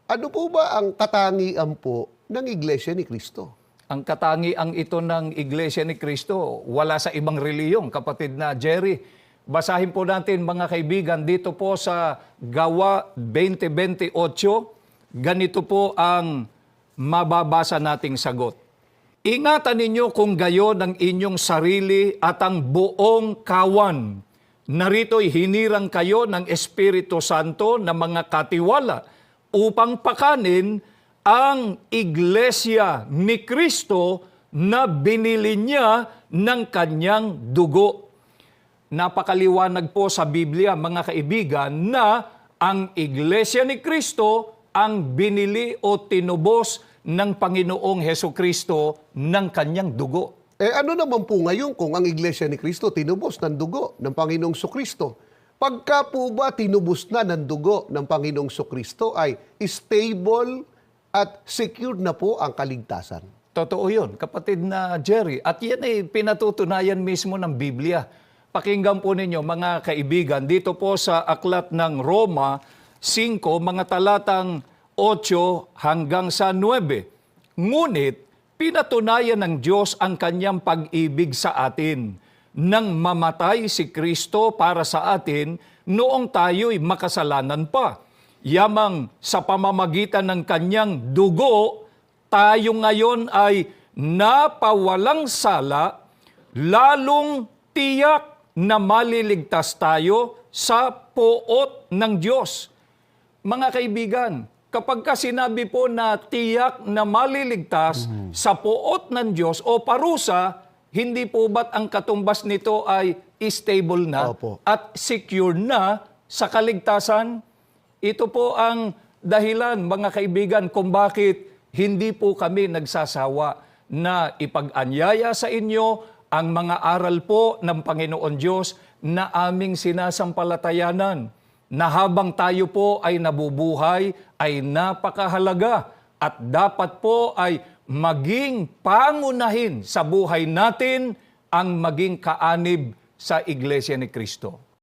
Ano po ba ang katangian po ng Iglesia ni Cristo? Ang katangiang ito ng Iglesia ni Cristo, wala sa ibang reliyong, kapatid na Jerry. Basahin po natin mga kaibigan dito po sa Gawa 20:28. Ganito po ang mababasa nating sagot. Ingatan ninyo kung gayon ang inyong sarili at ang buong kawan. Narito'y hinirang kayo ng Espiritu Santo na mga katiwala upang pakanin ang Iglesia ni Cristo na binili niya ng kanyang dugo. Napakaliwanag po sa Biblia, mga kaibigan, na ang Iglesia ni Cristo ang binili o tinubos ng Panginoong Hesukristo ng kanyang dugo. Ano naman po ngayon kung ang Iglesia ni Cristo tinubos ng dugo ng Panginoong Sukristo? Pagka po ba tinubos na ng dugo ng Panginoong Sukristo ay stable at secured na po ang kaligtasan? Totoo yun, kapatid na Jerry. At yan ay pinatutunayan mismo ng Biblia. Pakinggan po ninyo mga kaibigan, dito po sa aklat ng Roma 5, mga talatang 8 hanggang sa 9. Ngunit, pinatunayan ng Diyos ang kanyang pag-ibig sa atin nang mamatay si Kristo para sa atin noong tayo'y makasalanan pa. Yamang sa pamamagitan ng kanyang dugo, tayo ngayon ay napawalang sala, lalong tiyak na maliligtas tayo sa poot ng Diyos. Mga kaibigan, kapag sinabi po na tiyak na maliligtas sa poot ng Diyos o parusa, hindi po ba't ang katumbas nito ay stable na Opo. at secure na sa kaligtasan? Ito po ang dahilan, mga kaibigan, kung bakit hindi po kami nagsasawa na ipag-anyaya sa inyo ang mga aral po ng Panginoon Diyos na aming sinasampalatayanan, na habang tayo po ay nabubuhay ay napakahalaga at dapat po ay maging pangunahin sa buhay natin ang maging kaanib sa Iglesia ni Cristo.